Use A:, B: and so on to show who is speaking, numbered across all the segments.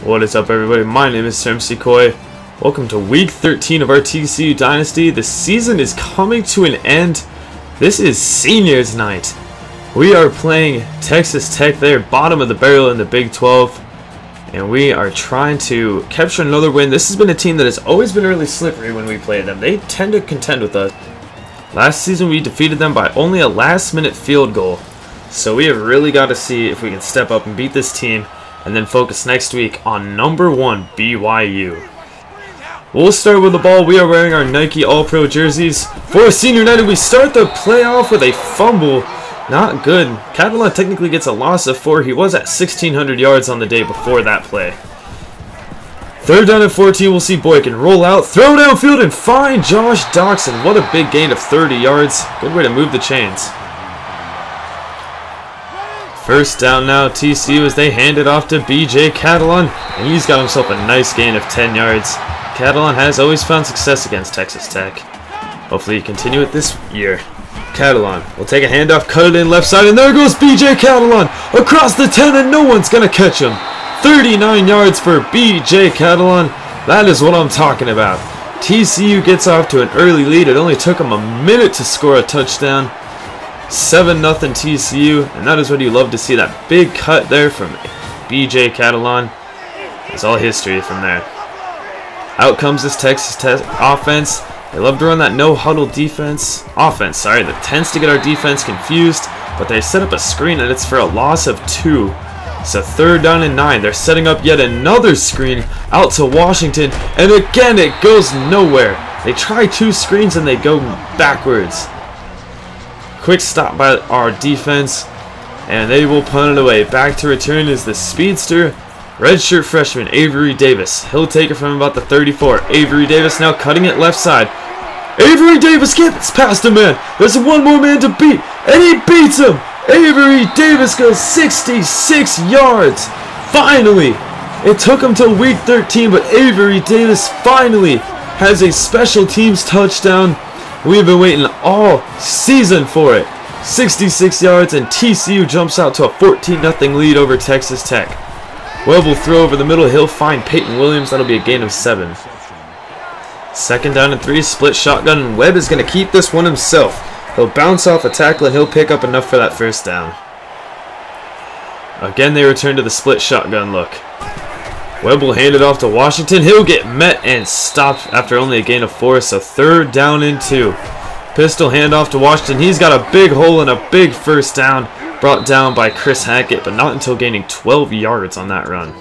A: What is up, everybody? My name is SirEmCeeCoy. Welcome to week 13 of our TCU Dynasty. The season is coming to an end. This is seniors night. We are playing Texas Tech. They're bottom of the barrel in the Big 12. And we are trying to capture another win. This has been a team that has always been really slippery when we play them. They tend to contend with us. Last season we defeated them by only a last-minute field goal. So we have really got to see if we can step up and beat this team, and then focus next week on #1 BYU. We'll start with the ball. We are wearing our Nike All-Pro jerseys. For Senior Night, we start the playoff with a fumble. Not good. Catalan technically gets a loss of 4. He was at 1,600 yards on the day before that play. Third down and 14, we'll see Boykin roll out, throw downfield, and find Josh Doxson. What a big gain of 30 yards. Good way to move the chains. First down now, TCU, as they hand it off to BJ Catalan, and he's got himself a nice gain of 10 yards. Catalan has always found success against Texas Tech. Hopefully he continue it this year. Catalan will take a handoff, cut it in left side, and there goes BJ Catalan across the 10, and no one's going to catch him. 39 yards for BJ Catalan. That is what I'm talking about. TCU gets off to an early lead. It only took them a minute to score a touchdown. 7-0 TCU, and that is what you love to see, that big cut there from BJ Catalan. It's all history from there. Out comes this Texas Tech offense. They love to run that no-huddle offense, that tends to get our defense confused, but they set up a screen and it's for a loss of 2. So third down and 9. They're setting up yet another screen out to Washington, and again it goes nowhere. They try 2 screens and they go backwards. Quick stop by our defense, and they will punt it away. Back to return is the speedster, redshirt freshman Avery Davis. He'll take it from about the 34. Avery Davis now cutting it left side. Avery Davis gets past a man. There's one more man to beat, and he beats him. Avery Davis goes 66 yards. Finally! It took him till week 13, but Avery Davis finally has a special teams touchdown. We've been waiting all season for it. 66 yards, and TCU jumps out to a 14-0 lead over Texas Tech. Webb will throw over the middle. He'll find Peyton Williams. That'll be a gain of 7. Second down and 3, split shotgun, and Webb is going to keep this one himself. He'll bounce off a tackle, and he'll pick up enough for that first down. Again, they return to the split shotgun look. Webb will hand it off to Washington. He'll get met and stopped after only a gain of 4, so third down and 2. Pistol handoff to Washington. He's got a big hole and a big first down, brought down by Chris Hackett, but not until gaining 12 yards on that run.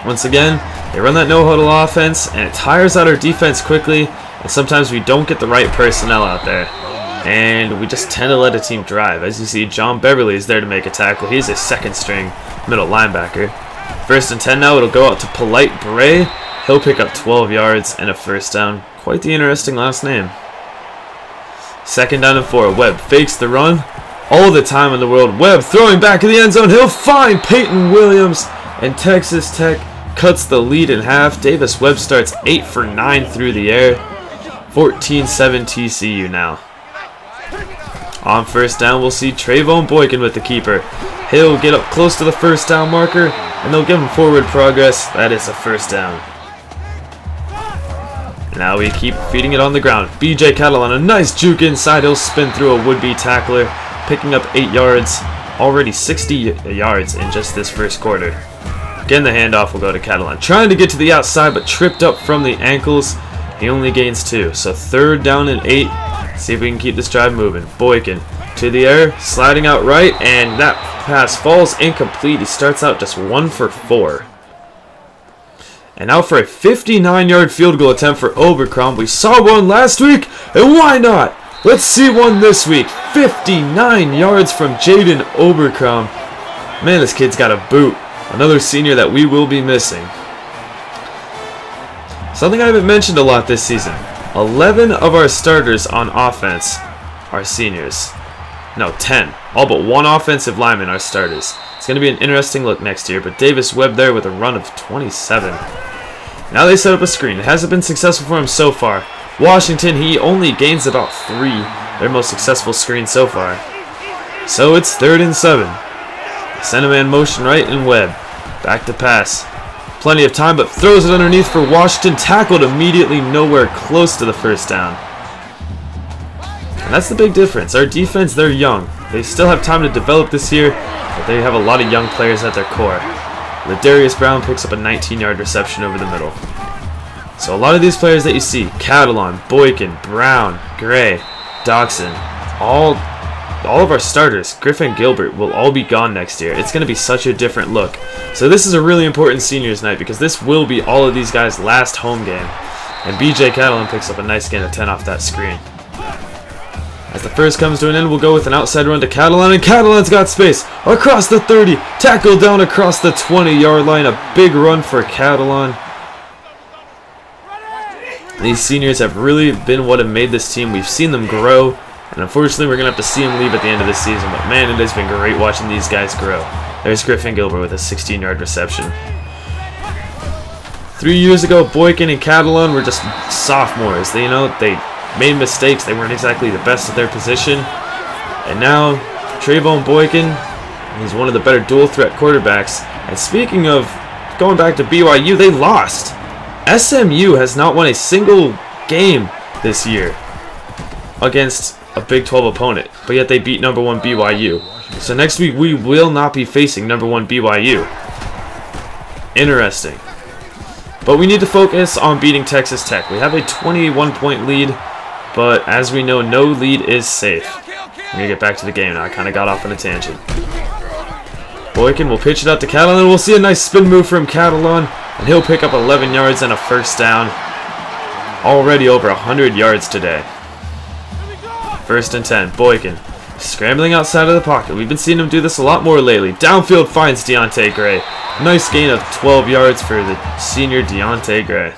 A: Once again, they run that no-huddle offense, and it tires out our defense quickly, and sometimes we don't get the right personnel out there. And we just tend to let a team drive. As you see, John Beverly is there to make a tackle. He's a second-string middle linebacker. First and 10 now. It'll go out to Polite Bray. He'll pick up 12 yards and a first down. Quite the interesting last name. Second down and 4. Webb fakes the run. All the time in the world. Webb throwing back in the end zone. He'll find Peyton Williams. And Texas Tech cuts the lead in half. Davis Webb starts 8 for 9 through the air. 14-7 TCU now. On first down, we'll see Trayvon Boykin with the keeper. He'll get up close to the first down marker, and they'll give him forward progress. That is a first down. Now we keep feeding it on the ground. BJ Catalan, a nice juke inside. He'll spin through a would-be tackler, picking up 8 yards. Already 60 yards in just this first quarter. Again, the handoff will go to Catalan. Trying to get to the outside, but tripped up from the ankles. He only gains 2. So third down and 8. See if we can keep this drive moving. Boykin to the air, sliding out right, and that pass falls incomplete. He starts out just 1 for 4. And now for a 59-yard field goal attempt for Obercrom. We saw one last week, and why not? Let's see one this week. 59 yards from Jaden Obercrom. Man, this kid's got a boot. Another senior that we will be missing. Something I haven't mentioned a lot this season. 11 of our starters on offense are seniors. No, 10. All but 1 offensive lineman are starters. It's going to be an interesting look next year, but Davis Webb there with a run of 27. Now they set up a screen. It hasn't been successful for him so far. Washington, he only gains about 3. Their most successful screen so far. So it's 3rd and 7. Center man motion right, and Webb. Back to pass. Plenty of time, but throws it underneath for Washington. Tackled immediately, nowhere close to the first down. And that's the big difference. Our defense, they're young. They still have time to develop this year, but they have a lot of young players at their core. Ladarius Brown picks up a 19-yard reception over the middle. So a lot of these players that you see, Catalon, Boykin, Brown, Gray, Doxson, all of our starters, Griffin, Gilbert, will all be gone next year. It's going to be such a different look. So this is a really important seniors night because this will be all of these guys' last home game. And BJ Catalon picks up a nice gain of 10 off that screen. As the first comes to an end, we'll go with an outside run to Catalon, and Catalon's got space across the 30, tackle down across the 20-yard line. A big run for Catalon. These seniors have really been what have made this team. We've seen them grow, and unfortunately we're going to have to see them leave at the end of this season. But man, it has been great watching these guys grow. There's Griffin Gilbert with a 16-yard reception. 3 years ago, Boykin and Catalon were just sophomores. They made mistakes. They weren't exactly the best at their position. And now, Trayvon Boykin, he's one of the better dual threat quarterbacks. And speaking of going back to BYU, they lost. SMU has not won a single game this year against a Big 12 opponent, but yet they beat number 1 BYU. So next week we will not be facing number 1 BYU. Interesting. But we need to focus on beating Texas Tech. We have a 21-point lead, but as we know, no lead is safe. I'm going to get back to the game now. I kind of got off on a tangent. Boykin will pitch it out to Catalon. We'll see a nice spin move from Catalon, and he'll pick up 11 yards and a first down. Already over 100 yards today. 1st and 10. Boykin scrambling outside of the pocket. We've been seeing him do this a lot more lately. Downfield finds Deontay Gray. Nice gain of 12 yards for the senior Deontay Gray.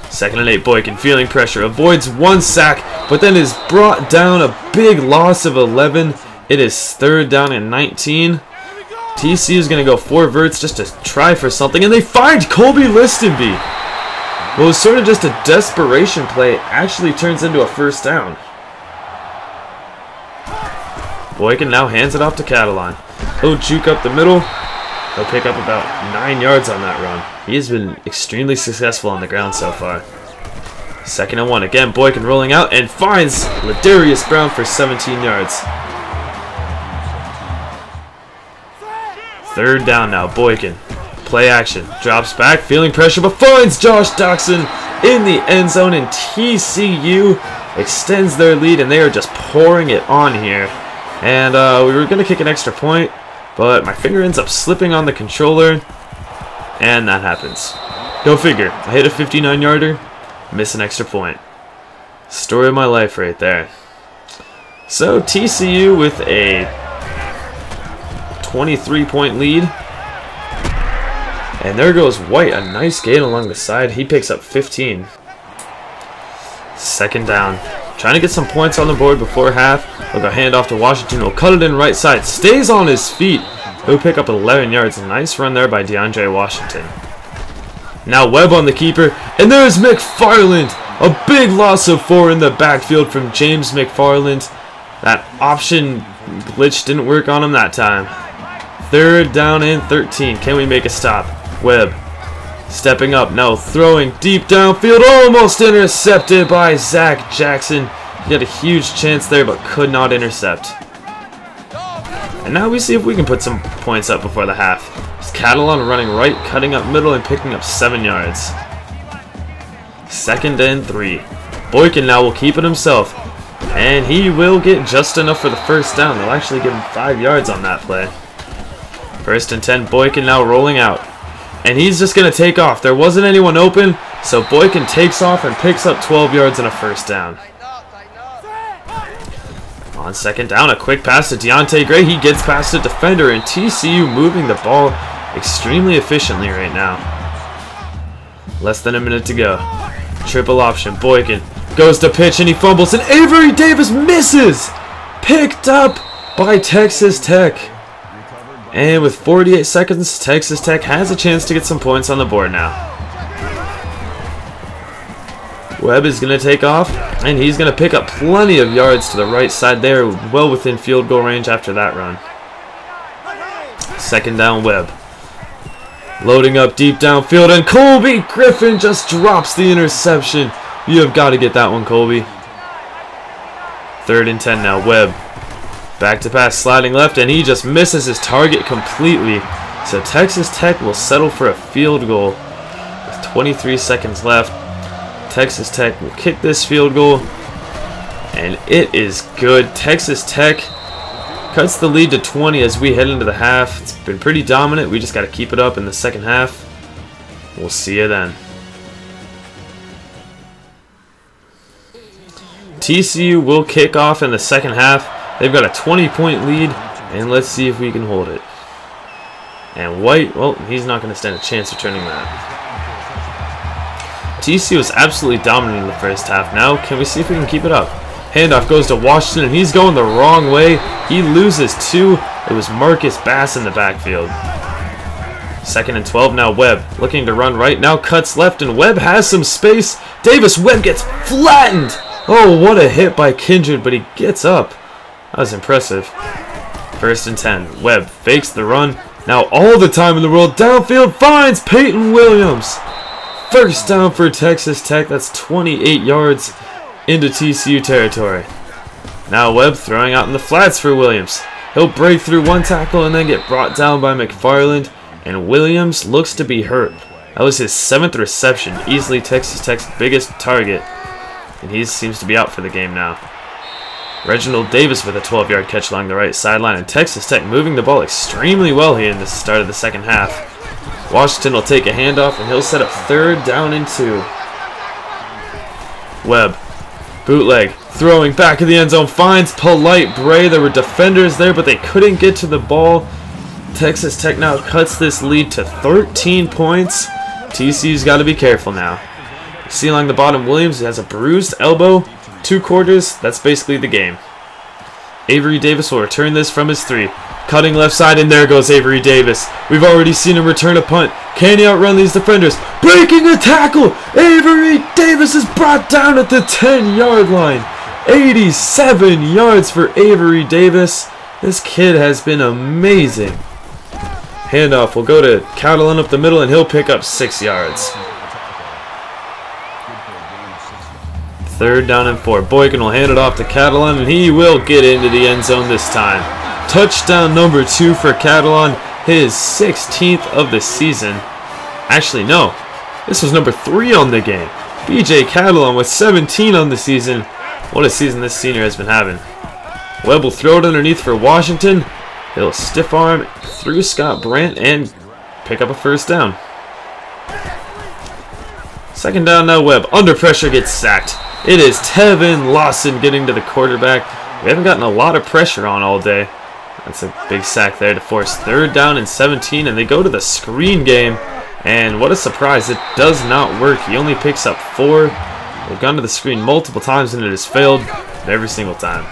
A: 2nd and 8. Boykin feeling pressure. Avoids 1 sack, but then is brought down. A big loss of 11. It is 3rd down and 19. TCU is going to go 4 verts just to try for something, and they find Colby Listenby. What was sort of just a desperation play actually turns into a first down. Boykin now hands it off to Catalon. He'll juke up the middle. He'll pick up about 9 yards on that run. He has been extremely successful on the ground so far. 2nd and 1. Again, Boykin rolling out and finds Ladarius Brown for 17 yards. 3rd down now. Boykin. Play action. Drops back, feeling pressure, but finds Josh Doxson in the end zone, and TCU extends their lead, and they are just pouring it on here. And we were going to kick an extra point, but my finger ends up slipping on the controller, and that happens. Go figure. I hit a 59-yarder, miss an extra point. Story of my life right there. So TCU with a 23-point lead. And there goes White, a nice gain along the side. He picks up 15. 2nd down. Trying to get some points on the board before half. We'll go hand off to Washington. We'll cut it in right side. Stays on his feet. He'll pick up 11 yards. Nice run there by DeAndre Washington. Now Webb on the keeper. And there's McFarland. A big loss of 4 in the backfield from James McFarland. That option glitch didn't work on him that time. 3rd down and 13. Can we make a stop? Webb stepping up. No, throwing deep downfield. Almost intercepted by Zach Jackson. He had a huge chance there but could not intercept. And now we see if we can put some points up before the half. It's Catalon running right, cutting up middle, and picking up 7 yards. 2nd and 3. Boykin now will keep it himself. And he will get just enough for the first down. They'll actually give him 5 yards on that play. 1st and 10. Boykin now rolling out. And he's just going to take off. There wasn't anyone open, so Boykin takes off and picks up 12 yards and a first down. On 2nd down, a quick pass to Deontay Gray. He gets past the defender, and TCU moving the ball extremely efficiently right now. Less than a minute to go. Triple option. Boykin goes to pitch, and he fumbles, and Avery Davis misses! Picked up by Texas Tech. And with 48 seconds, Texas Tech has a chance to get some points on the board now. Webb is going to take off, and he's going to pick up plenty of yards to the right side there, well within field goal range after that run. Second down, Webb. Loading up deep downfield, and Colby Griffin just drops the interception. You have got to get that one, Colby. 3rd and 10 now, Webb. Back to pass, sliding left, and he just misses his target completely. So Texas Tech will settle for a field goal with 23 seconds left. Texas Tech will kick this field goal, and it is good. Texas Tech cuts the lead to 20 as we head into the half. It's been pretty dominant. We just got to keep it up in the second half. We'll see you then. TCU will kick off in the second half. They've got a 20-point lead, and let's see if we can hold it. And White, well, he's not going to stand a chance of turning that. TCU was absolutely dominant in the first half. Now, can we see if we can keep it up? Handoff goes to Washington, and he's going the wrong way. He loses 2. It was Marcus Bass in the backfield. 2nd and 12 now, Webb looking to run right. Now cuts left, and Webb has some space. Davis Webb gets flattened. Oh, what a hit by Kindred, but he gets up. That was impressive. 1st and 10. Webb fakes the run. Now all the time in the world. Downfield finds Peyton Williams. 1st down for Texas Tech. That's 28 yards into TCU territory. Now Webb throwing out in the flats for Williams. He'll break through one tackle and then get brought down by McFarland. And Williams looks to be hurt. That was his 7th reception. Easily Texas Tech's biggest target. And he seems to be out for the game now. Reginald Davis with a 12-yard catch along the right sideline, and Texas Tech moving the ball extremely well here in the start of the second half. Washington will take a handoff, and he'll set up 3rd down and 2. Webb, bootleg, throwing back in the end zone, finds Polite Bray. There were defenders there, but they couldn't get to the ball. Texas Tech now cuts this lead to 13 points. TCU's got to be careful now. You see along the bottom, Williams has a bruised elbow. 2 quarters, that's basically the game. Avery Davis will return this from his 3. Cutting left side, and there goes Avery Davis. We've already seen him return a punt. Can he outrun these defenders? Breaking a tackle! Avery Davis is brought down at the 10-yard line. 87 yards for Avery Davis. This kid has been amazing. Handoff will go to Catalan up the middle, and he'll pick up 6 yards. 3rd down and 4. Boykin will hand it off to Catalan, and he will get into the end zone this time. Touchdown number 2 for Catalan, his 16th of the season. Actually, no. This was number 3 on the game. BJ Catalan with 17 on the season. What a season this senior has been having. Webb will throw it underneath for Washington. He'll stiff arm through Scott Brandt and pick up a 1st down. 2nd down now, Webb. Under pressure, gets sacked. It is Tevin Lawson getting to the quarterback. We haven't gotten a lot of pressure on all day. That's a big sack there to force 3rd down and 17, and they go to the screen game. And what a surprise, it does not work. He only picks up 4. They've gone to the screen multiple times, and it has failed every single time.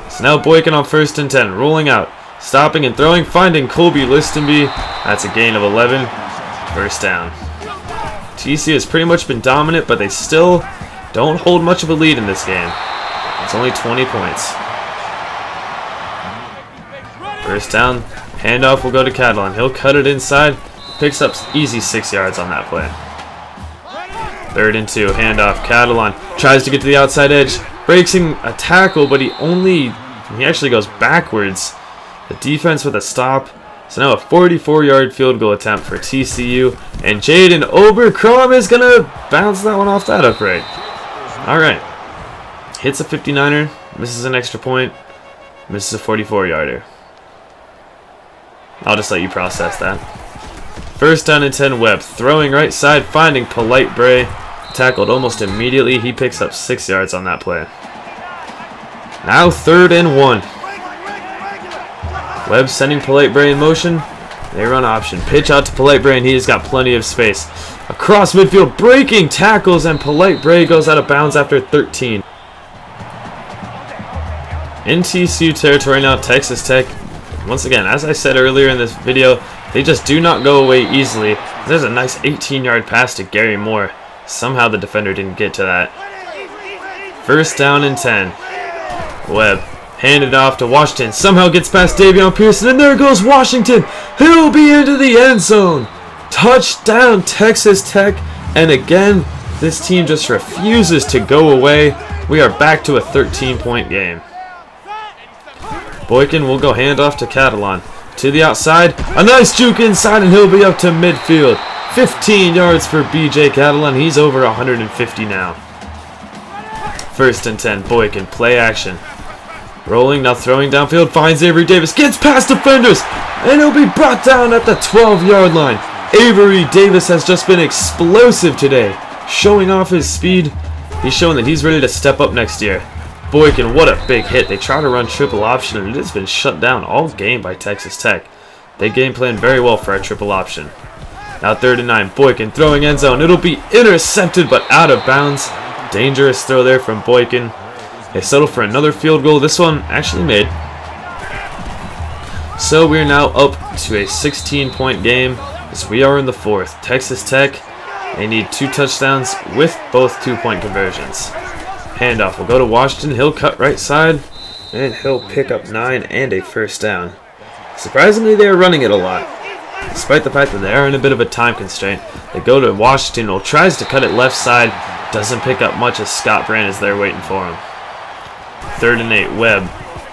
A: So now Boykin on 1st and 10, rolling out. Stopping and throwing, finding Colby Listenby. That's a gain of 11. 1st down. TCU has pretty much been dominant, but they still don't hold much of a lead in this game. It's only 20 points. 1st down. Handoff will go to Catalan. He'll cut it inside. Picks up easy 6 yards on that play. 3rd and 2. Handoff. Catalan tries to get to the outside edge. Breaking a tackle, but he actually goes backwards. The defense with a stop. So now a 44-yard field goal attempt for TCU. And Jaden Oberkrom is going to bounce that one off that upright. Alright. Hits a 59er. Misses an extra point. Misses a 44-yarder. I'll just let you process that. 1st down and 10, Webb. Throwing right side, finding Polite Bray. Tackled almost immediately. He picks up 6 yards on that play. Now 3rd and 1. Webb sending Polite Bray in motion. They run option. Pitch out to Polite Bray, and he has got plenty of space. Across midfield, breaking tackles, and Polite Bray goes out of bounds after 13. In TCU territory now, Texas Tech. Once again, as I said earlier in this video, they just do not go away easily. There's a nice 18-yard pass to Gary Moore. Somehow the defender didn't get to that. 1st down and 10. Webb. Handed off to Washington. Somehow gets past Davion Pearson, and there goes Washington. He'll be into the end zone. Touchdown, Texas Tech. And again, this team just refuses to go away. We are back to a 13-point game. Boykin will go handoff to Catalan. To the outside. A nice juke inside, and he'll be up to midfield. 15 yards for BJ Catalan. He's over 150 now. 1st and 10. Boykin, play action. Rolling, now throwing downfield. Finds Avery Davis. Gets past defenders. And he'll be brought down at the 12-yard line. Avery Davis has just been explosive today. Showing off his speed. He's showing that he's ready to step up next year. Boykin, what a big hit. They try to run triple option, and it has been shut down all game by Texas Tech. They game plan very well for our triple option. Now 3rd and 9. Boykin throwing end zone. It'll be intercepted, but out of bounds. Dangerous throw there from Boykin. They settle for another field goal. This one actually made. So we are now up to a 16-point game as we are in the 4th. Texas Tech, they need 2 touchdowns with both 2-point conversions. Handoff will go to Washington. He'll cut right side, and he'll pick up 9 and a 1st down. Surprisingly, they are running it a lot. Despite the fact that they are in a bit of a time constraint, they go to Washington, who tries to cut it left side, doesn't pick up much as Scott Brand is there waiting for him. 3rd and 8, Webb,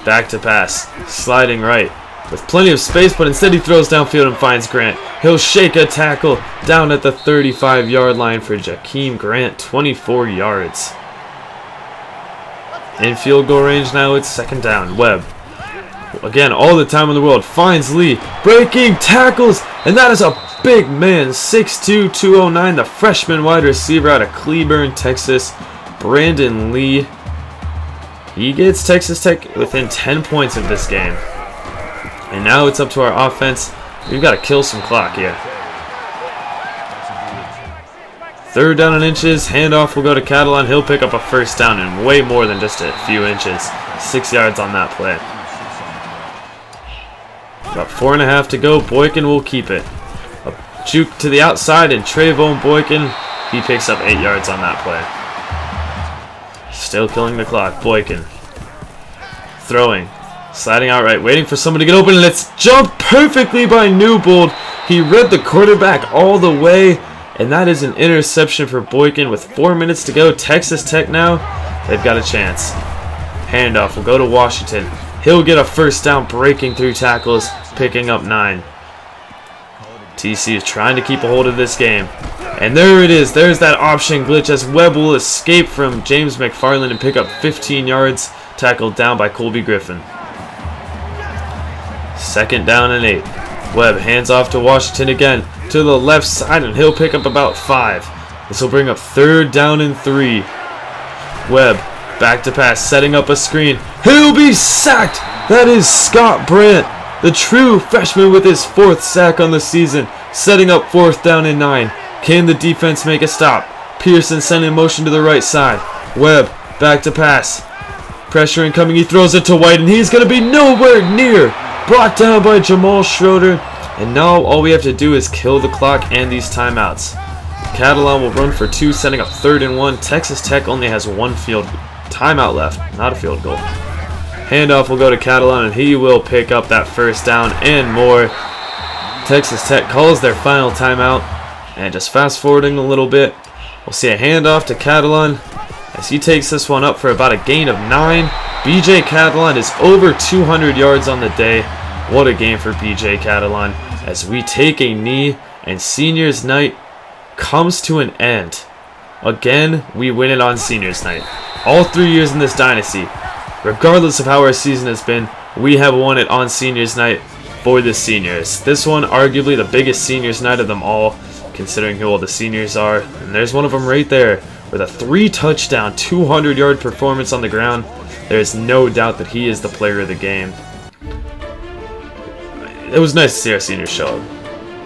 A: back to pass, sliding right, with plenty of space, but instead he throws downfield and finds Grant. He'll shake a tackle down at the 35-yard line for Jakeem Grant, 24 yards. In field goal range now, it's 2nd down. Webb, again, all the time in the world, finds Lee, breaking tackles, and that is a big man, 6'2", 209, the freshman wide receiver out of Cleburne, Texas, Brandon Lee. He gets Texas Tech within 10 points of this game. And now it's up to our offense. We've got to kill some clock here. 3rd down and inches. Handoff will go to Catalan. He'll pick up a 1st down and way more than just a few inches. 6 yards on that play. About 4.5 to go. Boykin will keep it. A juke to the outside, and Trayvon Boykin, he picks up 8 yards on that play. Still killing the clock. Boykin throwing, sliding out right, waiting for someone to get open, and it's jumped perfectly by Newbold. He read the quarterback all the way, and that is an interception for Boykin. With 4 minutes to go, Texas Tech now, they've got a chance. Handoff will go to Washington. He'll get a 1st down, breaking through tackles, picking up 9. TCU is trying to keep a hold of this game. And there it is. There's that option glitch as Webb will escape from James McFarland and pick up 15 yards, tackled down by Colby Griffin. 2nd down and 8. Webb hands off to Washington again to the left side, and he'll pick up about 5. This will bring up 3rd down and 3. Webb back to pass, setting up a screen. He'll be sacked. That is Scott Brandt, the true freshman, with his 4th sack on the season, setting up 4th down and 9. Can the defense make a stop? Pearson sending motion to the right side. Webb back to pass. Pressure incoming. He throws it to White, and he's going to be nowhere near. Brought down by Jamal Schroeder. And now all we have to do is kill the clock and these timeouts. Catalan will run for 2, setting up 3rd and 1. Texas Tech only has 1 field timeout left, not a field goal. Handoff will go to Catalan, and he will pick up that 1st down and more. Texas Tech calls their final timeout. And just fast forwarding a little bit, we'll see a handoff to Catalan as he takes this one up for about a gain of 9. BJ Catalan is over 200 yards on the day. What a game for BJ Catalan as we take a knee and seniors night comes to an end. Again, we win it on seniors night. All 3 years in this dynasty, regardless of how our season has been, we have won it on seniors night for the seniors. This one arguably the biggest seniors night of them all, considering who all the seniors are. And there's one of them right there with a 3-touchdown, 200-yard performance on the ground. There is no doubt that he is the player of the game. It was nice to see our seniors show up.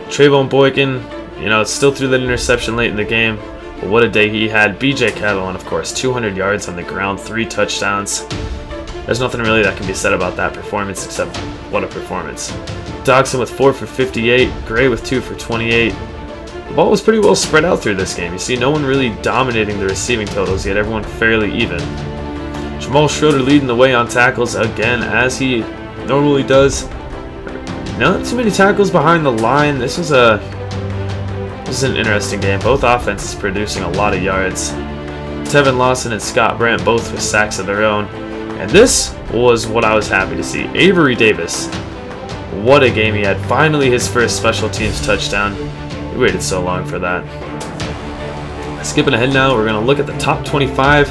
A: Trayvon Boykin, you know, still threw that interception late in the game, but what a day he had. BJ Catalan, of course, 200 yards on the ground, 3 touchdowns. There's nothing really that can be said about that performance except what a performance. Dodson with 4 for 58, Gray with 2 for 28. The ball was pretty well spread out through this game. You see no one really dominating the receiving totals, yet everyone fairly even. Jamal Schroeder leading the way on tackles again, as he normally does. Not too many tackles behind the line. This is an interesting game. Both offenses producing a lot of yards. Tevin Lawson and Scott Brandt both with sacks of their own. And this was what I was happy to see. Avery Davis. What a game he had. Finally his first special teams touchdown. We waited so long for that. Skipping ahead now, we're going to look at the top 25.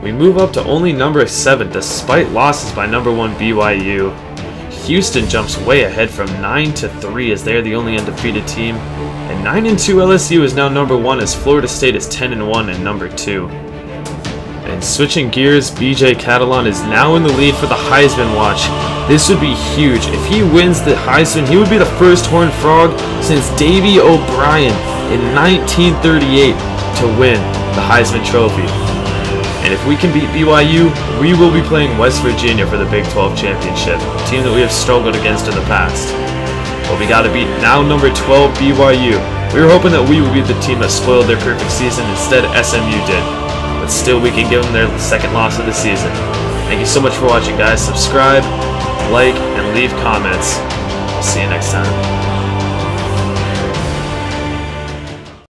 A: We move up to only number 7 despite losses by number 1 BYU. Houston jumps way ahead from 9-3 as they're the only undefeated team. And 9-2 LSU is now number 1 as Florida State is 10-1 and number 2. And switching gears, BJ Catalon is now in the lead for the Heisman watch. This would be huge. If he wins the Heisman, he would be the first Horned Frog since Davey O'Brien in 1938 to win the Heisman Trophy. And if we can beat BYU, we will be playing West Virginia for the Big 12 Championship, a team that we have struggled against in the past. But we got to beat now number 12 BYU. We were hoping that we would be the team that spoiled their perfect season. Instead, SMU did. But still, we can give them their second loss of the season. Thank you so much for watching, guys. Subscribe, like, and leave comments. I'll see you next time.